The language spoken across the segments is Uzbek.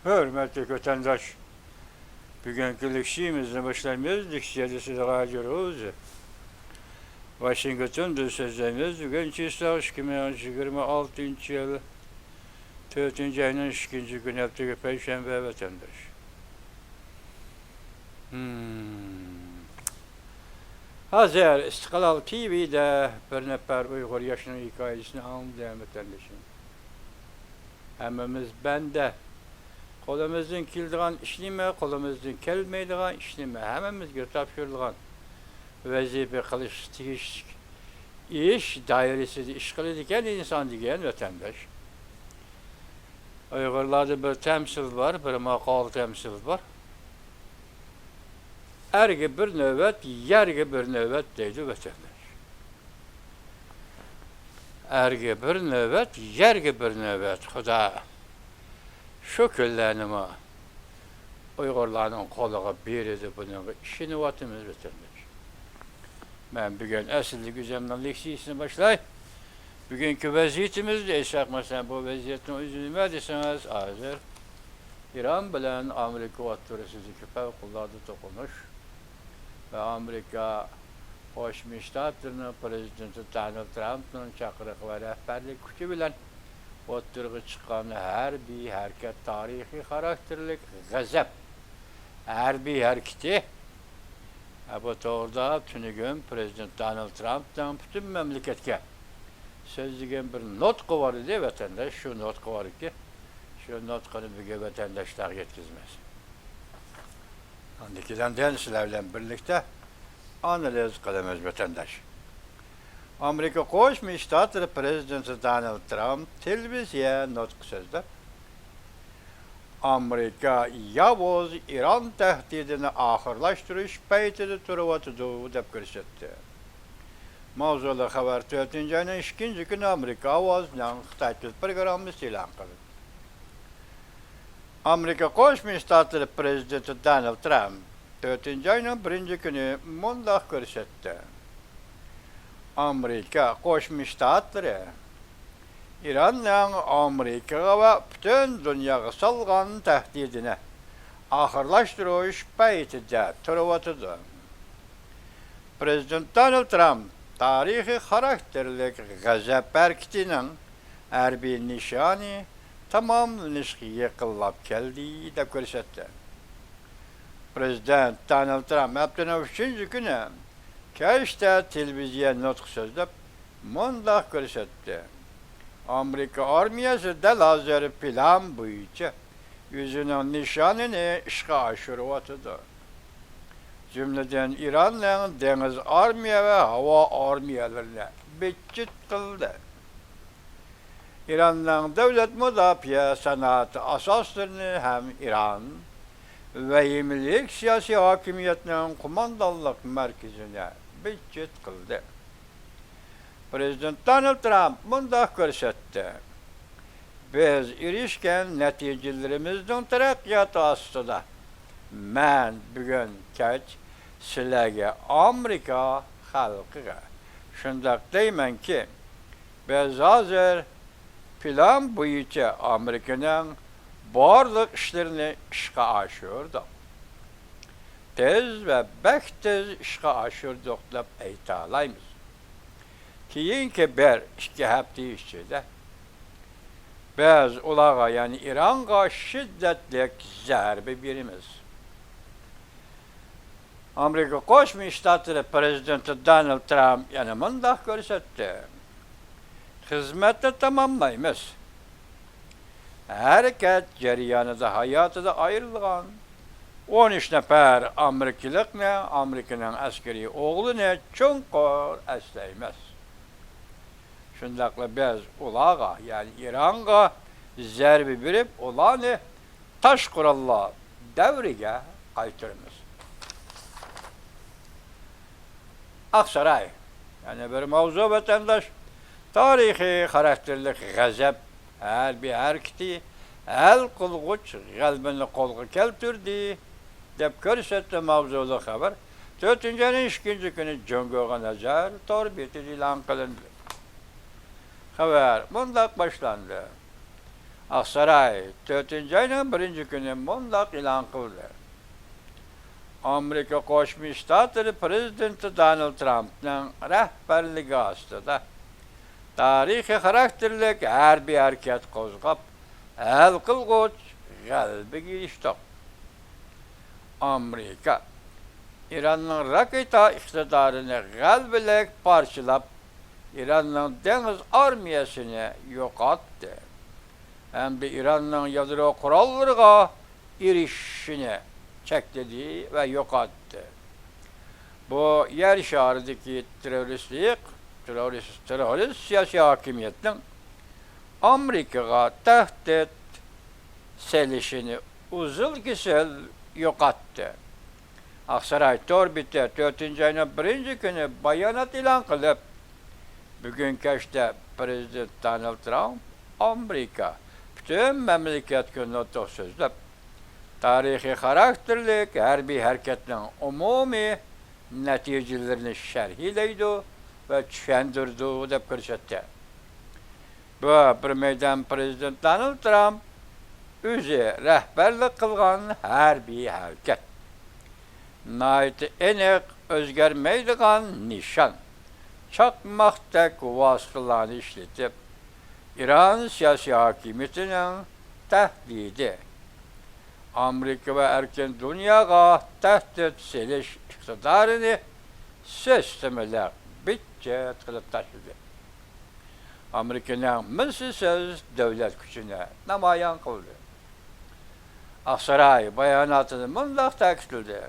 Hürmetli vatandaş, bugünkü lüksümüzle başlamıyoruz. Lüksiyedisi de gayırıyoruz. Washington'da sözlerimiz bugün Çiğsağ 2026 yıl 4. ayının 2. günü hafta Perşembe vatandaş. Hazır İstiklal TV'de bir nefer Uygur yaşının hikayesini anlayan vatandaşım. Hemimiz bende. Kolumuzdan kildiğen işleme, kolumuzdan kelmeydiğen işleme. Hemimizge tapşırılgan vazife kılış, iş dairesinde iş kılırken insan diyen vatandaş. Uygurlarda bir temsil var, bir makal temsil var. Erge bir nöbet, yerge bir nöbet deydi vatandaş. Erge bir nöbet, yerge bir nöbet. Xuda şu küllenime Uygurların koluğa bir edip bunun işini vatımız vatandaş. Ben bugün esilli güzemden leksiyesine başlayayım. Bugünkü vaziyetimizde eşek mesela bu vaziyetin üzülme deseniz hazır. İran bilen Amerika oturursuzluğu fevkalade dokunuş. Ve Amerika Koşmuş Ştatlarının Prezidenti Donald Trump'ın çakırık ve rehberlik gücü bilen oturuğa çıkan her bir hareket tarihi karakterlik gazap. Her bir hareketi bu doğruda tünügün Prezident Donald Trump'tan bütün memleketke sözlüğün bir notku var idi vatandaş, şu notku var ki şu notkunu bir vatandaşlar yetkizmez. Andikiden denizlerle birlikte analiz kılamız vatandaş. Amerika Koşmuş Ştatları Prezidenti Donald Trump televizyon notku sözler. Amerika yavuz İran tehdidini ahırlaştırış peytidi turvatıdı dep görsetti. Mavzulu haber 4. ayının 2. günü Amerika avazla Xitay programı ilan kıldı. Amerika Koşmuş Ştatları Prezidenti Donald Trump 4. ayının 1. günü mundak görsetti. Amerika Koşmuş Ştatları İran'la Amerika'ya ve bütün dünyaya salgan tehdidine ahırlaştırış peytide turvatıdı. Prezident Donald Trump tarihi karakterlik gazap hareketinin her bir nişanı tamamlanışıya kıllap geldi de görsetti. Prezident Donald Trump haftanın 3. günü Keşte televizyon nutku sözde mundak görsetti. Amerika armiyası da lazer plan boyunca yüzünün nişanını işe aşırıvatıdı. Cümleden İran'la deniz armiya ve hava armiyalarına bitçit kıldı. İran'ın devlet müdafiye sanatı asaslarını hem İran ve yenilik siyasi hakimiyetinin kumandanlık merkezine bitçit kıldı. Prezident Donald Trump mundak görsetti. Biz erişken neticelerimizden terakkiyatı aslında. Men bugün keç sizlerge Amerika halkıga şundak deymen ki biz hazır plan boyunca Amerika'nın barlık işlerini işe aşıyorduk. Tez ve bek tez işe aşıyorduk da eytalayımız. Kiyinki bir iki hafta içinde biz ulağa yani İran'a şiddetli zerbe birimiz. Amerika Koşmuş Ştatları Prezidenti Donald Trump yani mundak görsetti. Hizmette tamamlayımız. Hareket cereyanında hayatı da ayrılgan 13 nefer Amerikalık ne, Amerika'nın askeri oğlu ne, çunkur esleyimiz. Şundakla biz ulağa yani İran'a zerbi birip ulanı taş kurallah devrige kaytırımız. Aksaray yani bir mavzu vatandaş tarihi karakterlik gazap her bir hareketi el kılgıç kalbini kolgu keltirdi dep görsetti mavzulu haber 4. ayının 2. günü Cumhur'a nazar torbeti ilan kılındı. Haber mundak başlandı. Aksaray 4. ayının 1. günü mundaq ilan qildi. Amerika Qo'shma Shtatlari prezidenti Donald Trampning rahbarligi ostida tarixiy xarakterlik harbiy harakat qo'zg'ab, hal qilg'uch g'alabaga erishdi. Amerika İranning raketa iqtidorini g'alabalik parchalab, İranning dengiz armiyasini yo'qotdi. Hamda İranning yadro qurollariga erishishini chekladi va yo'qotdi. Bu yer sharidagi terrorist siyosiy hokimiyatning Amerikaga tahdid selishini uzil-kesil yo'qotdi. Aksaray Torbit'te 4. ayının 1. günü bayanat ilan qilib, bugün kechda Prezident Donald Trump Amerika bütün memleketga nutq so'zlab, tarixiy xarakterlik harbiy harakatning umumiy natijalarini sharhlaydi va tushuntirdi deb ko'rsatdi. Bu bir meydan Prezident Donald Trump o'zi rahbarlik qilgan harbiy harakat. Nayt eniq o'zgarmaydigan nishon, chaqmoqdek vositalarni ishlatib, İran siyosiy hokimiyatining tahdidi, Amerika va erkin dunyoga tahdid selish iqtidorini sistemalar bitchet qilib tashladi. Amerikaning mislsiz davlat kuchini namoyon qildi. Aksaray bayonotida mundaq ta'kidladi.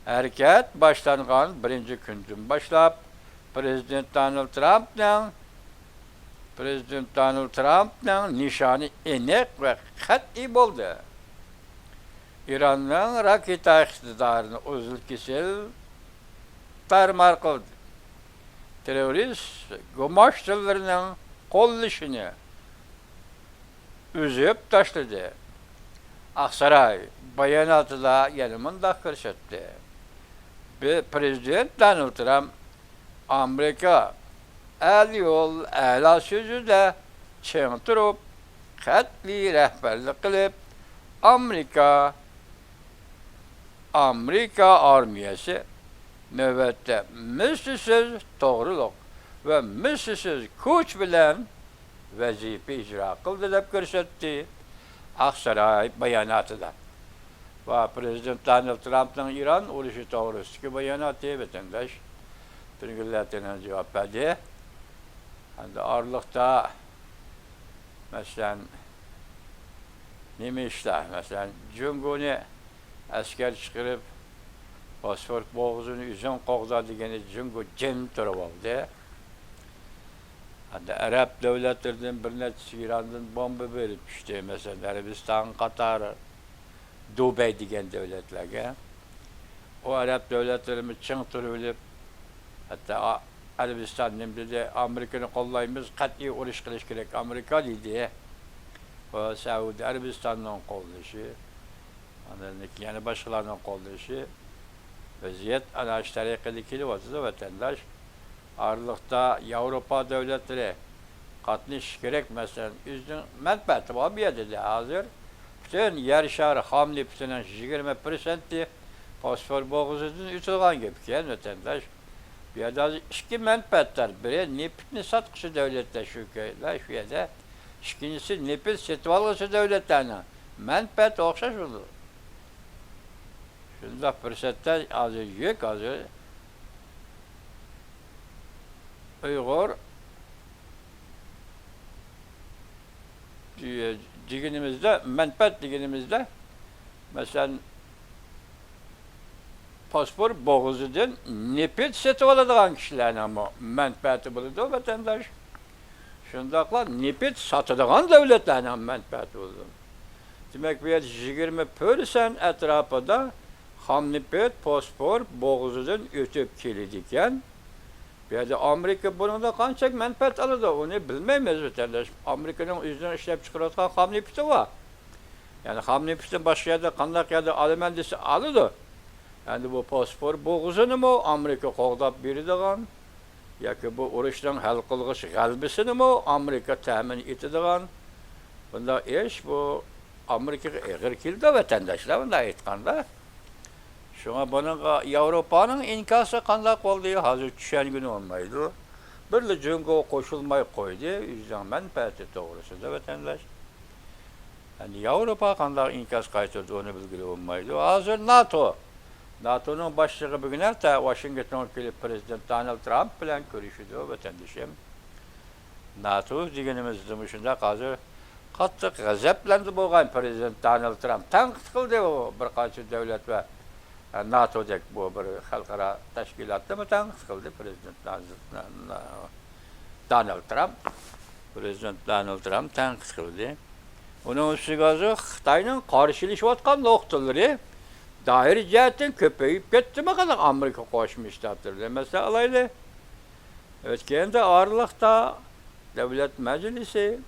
Harakat boshlangan 1. kundan boshlab Prezident Donald Trumpning nishoni aniq va qat'iy bo'ldi. İranning raketa iqtidorini uzil-kesil tarmar qildi. Terrorist gumochlarning qo'llashini uzib tashladi. Aksaray bayonotida yana mundaq ko'rsatdi. Prezident Donald Trump Amerika el yo'l a'lo so'zida ching turib, qat'iy rahbarlik qilib, Amerika armiyasi navbatda mislsiz to'g'riliq va mislsiz kuch bilan vazifa ijro qildi deb ko'rsatdi Aksaray bayonotida. Va Prezident Donald Trumpning İran urushi to'g'risidagi bayonoti vatandosh Türklerden cevap verdi. Hani ağırlıkta mesela nime işler? Mesela Cumhur'u asker çıkarıp Bosfor boğazını üzüm qoğda degeni Cumhur cem turib oldu. Hani Arap devletlerden bir neçesi İran'dan bomba verip işte mesela Arabistan, Katar, Dubai degen devletlerge. O Arap devletlerimiz çın turib hatta Arabistan de Amerika'nı kollayımız kat'i uruş kılış gerek Amerika dedi. O Saudi Arabistan'ın kollayışı, yani başkalarının kollayışı vaziyet anaş tarikadaki vaziyette vatandaş ağırlıkta Avrupa devletleri katılış gerek mesela yüzün menfaati var bir yerde hazır. Bütün yer şarı hamle bütünün 20% fosfor boğazının ütülgan gibi ki vatandaş. Bir yerde iki menfaatler. Biri nefitini satkısı devletler şu köyde, şu yerde. İkincisi nefit setvalgısı devletlerine. Menfaat okşaş olur. Şunda fırsatlar azı yük azı. Uygur diginimizde, menfaat diginimizde mesela paspor boğazıdan nefit setip aladigan kişilerin ama menfaati buldu vatandaş. Şundakla nefit satıdigan devletlerin menfaati buldu. Demek bir 20% etrafında ham nefit paspor boğazıdan ötüp keledikken bir yerde Amerika bunun da kaçak menfaat alırdı. Onu bilmeyimiz vatandaş. Amerika'nın yüzünden işlep çıkartılan ham nefiti var. Yani ham nefitin başka yerde kandak yerde alimendisi alırdı. Yani bu paspor boğazını mı Amerika qoğdap biridigan, ya ki bu urushdan hal qilg'ish g'albisini mi Amerika ta'min etidigan, Bunda iş bu Amerikaga egir kildi vatandaşlar bunda aytganda. Şuna bunun Avrupa'nın inkası qandaq boldy hazır düşen gün olmaydı. Birli Jungo koşulmay koydu. Yüzden menfaati doğrusunda vatandaş. Yani Avrupa qandaq inkas qaytırdı onu bilgili olmaydı. Hazır NATO. NATO'nun başlığı bugün hatta Washington'a gelip Prezident Donald Trump bilen görüşüdü vatandaşım. NATO degenimizde müşünde hazır qattiq g'azablandı bolgan Prezident Donald Trump tanqid qildi o bir qancha davlat va NATO'dek bu bir xalqaro tashkilotda tanqid qildi Prezident Donald Trump. Prezident Donald Trump tanqid qildi. Onun üstüne Xitoyning qarshilashayotgan nuqtalari dair jihatdan ko'payib ketdimi qanaqa Amerika Qo'shma Shtatlarida mesela alayli. O'tganda Orliqda Davlat Majlisi,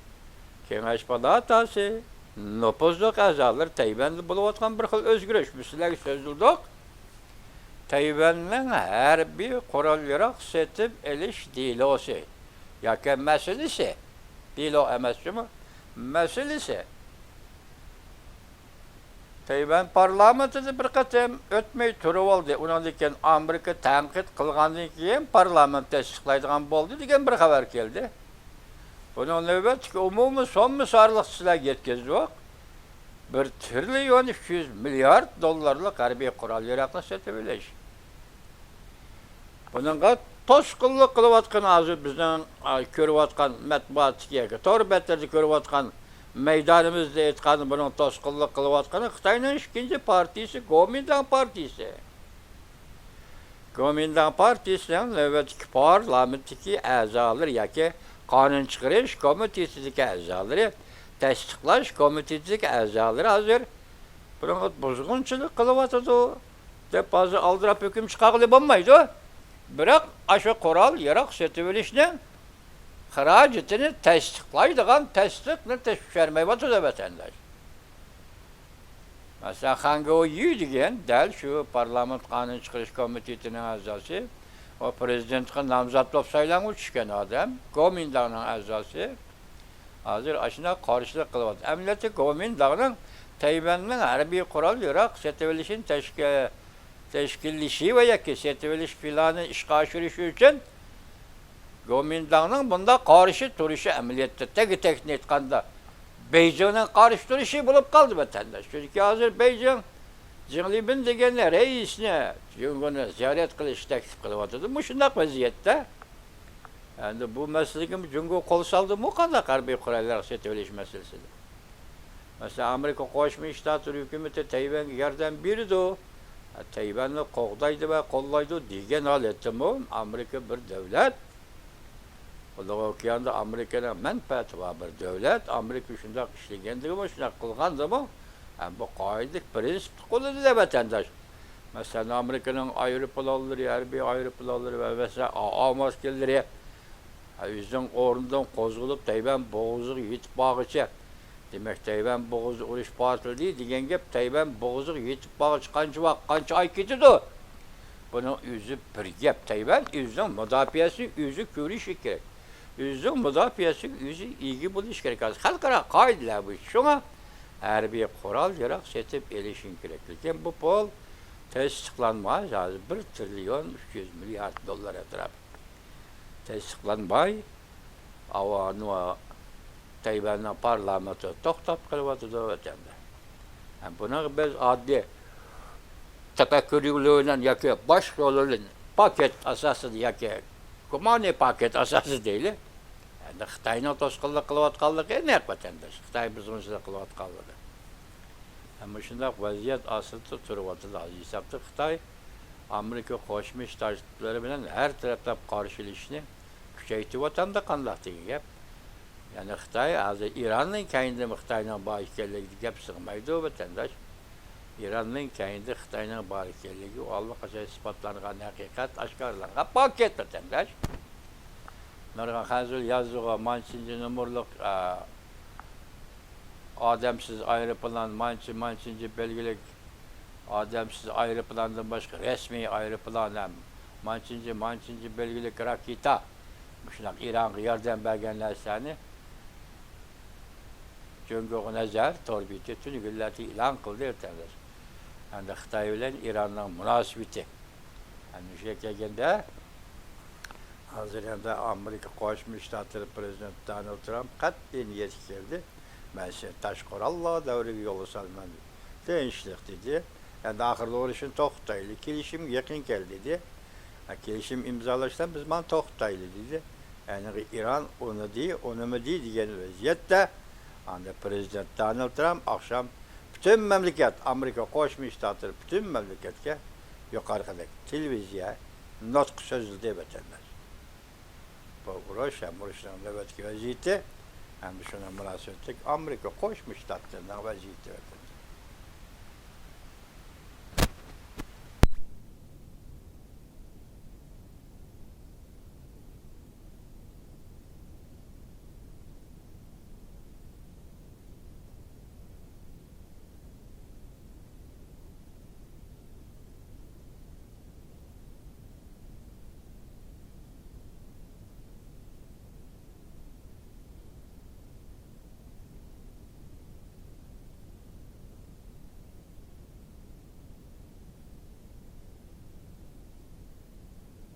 Kengash palatasi, nopozliq a'zolari Tayvanda bo'layotgan bir xil o'zgarish sizlarga so'zildik. Tayvanning harbiy qurol-yarog' setib elish delosi yoki masalasi, delo emasmi? Masalasi. Tayvan parlamentida bir qatam o'tmay turib oldi. Undan keyin Amerika tanqid qilgandan keyin parlament tasdiqlaydigan bo'ldi degan bir xabar keldi. Bunun növbətki umumu son misarlıq sizlər yetkizdik. 1 trilyon 200 milyard dollarlıq hərbi qural-yaraqni setib eləyiş. Bununla toşqunluq qılıbatqan hazır bizden görübatqan mətbuatçıya, torbətlərdə görübatqan meydanımızda etqan bunun toşqunluq qılıbatqanı Xitayının ikinci partisi Kuomintang partisi. Kuomintang partisinin növbətki parlamentdeki əzaları yoki Qanun çıxırış komitesideki əzaları, təsdiqlaş komitesideki əzaları hazır buna bozğunçuluq qılıb atıdı. Dep bazı aldırap hüküm çıxaqlı olmaydı. Biroq aşı qural-yaraq setib elishni xarajatini tasdiqlaydigan tasdiqni tashkillamay atıdı vatandaş. Mesela Hangoyu degan dal shu parlament qonun chiqarish komitetining a'zosi o prezidentga nomzodlab saylanib tushgan odam, Kuomintangning a'zosi hozir ashuna qarshilik qilyapti. Amniyati Kuomintangning Tayvanning harbiy qurol-yarog' setib olishini tashkillashi va yoki setib olish planini ishga oshirish uchun Kuomintangning bunda qarshi turishi amaliyotda tegi-tekni aytganda Beijingning qarshi turishi bo'lib qoldi vatandaş. Chunki hozir Beijing Jinglibin degan reisni Jungoni ziyorat qilish taklif qilyapti. Bu shunday vaziyatda. Endi bu masalaga Jungo qo'l soldimi qanday harbiy qurollar setib olish masalasida. Mesela Amerika Qo'shma Shtatlar hukumati Tayvanga yordam berdi. Tayvanni qo'g'daydi va qo'llaydi degan holatdami Amerika bir davlat. Ular okeanda Amerikaning manfaati va bir davlat. Amerika shunday ishlagandimi, shunday qilgandimi? Bu qoida prinsip qo'lida vatandaş. Mesela Amerika'nın aeroplanları, harbiy aeroplanları ve mesela askerleri yüzden orundan qozg'ilib Tayvan bo'g'ziga yetib borguncha. Demak, Tayvan bo'g'zi urush portladı degan gap Tayvan bo'g'ziga yetib borguncha qancha vaqt, qancha oy ketadi? Buni o'zi bir gap. Tayvan o'zining mudofaasi o'zi ko'rishi kerak. O'zining mudofaasi o'zi ega bo'lishi kerak. Xalqaro qoidalar bu. Shunga harbiy qurol-yarog' setib elishing kerak. Lekin bu pul tasdiqlanmay, hozir 1 trilyon 300 milyard dollar atraf. Tasdiqlanmay, avanu Tayvanning parlamenti to'xtab qolyapti o'tanda. Buni biz oddiy tafakkurlardan yoki boshqa yo'llardan paket asosida yoki gumoniy paket asosida deylik. Endi Xitoyning to'sqinlik qilayotganligi ne vatandaş? Xitoy buzg'unchilik qilayotganligi. Ama shunday vaziyat aslida turyapti. Hisobda Xitoy Amerika Qo'shma Shtatlari bilan har taraflab qarshilashni kuchaytiryapti qanday degan gap. Yani Xitoy hozir Iranning kayinida Xitoyning bor ekanligiga gap sig'maydi vatandaş. Iranning kayinida Xitoyning bor ekanligi allaqachon isbotlangan haqiqat oshkorlangan paket vatandaş. Nurg'un hazır yazığı manchinci numurluq adamsız aeroplan, manchinci belgilik adamsız aeroplandan başka resmi aeroplan ham manchinci belgilik raketa. Shunaq İranga yordam bergan narsani Çünkü nazar torbiti tüm gülleti ilan kıldı erteler. Yani Xitay bilen İran'ın münasebeti. Yani şey kelgende hazır yani Amerika Koşmuş Ştatları Prezidenti Donald Trump katli niyet geldi. Ben şey taşkor Allah devri yolu salman değişlik dedi. Yani ahırda oluşun tohtaylı. Kilişim yakın geldi dedi. Kilişim imzalaştan biz man tohtaylı dedi. Yani İran onu değil, onu mu değil diyen vaziyette yani Prezident Donald Trump akşam bütün memleket, Amerika Koşmuş Ştatları bütün memleketke yukarıdaki televizya notk sözlü vatandaş. Bu Rusya, Rusya'nın nöbetki vaziyeti hem şuna münasebetlik Amerika Koşmuş Ştatları'nın vaziyeti vatandaş.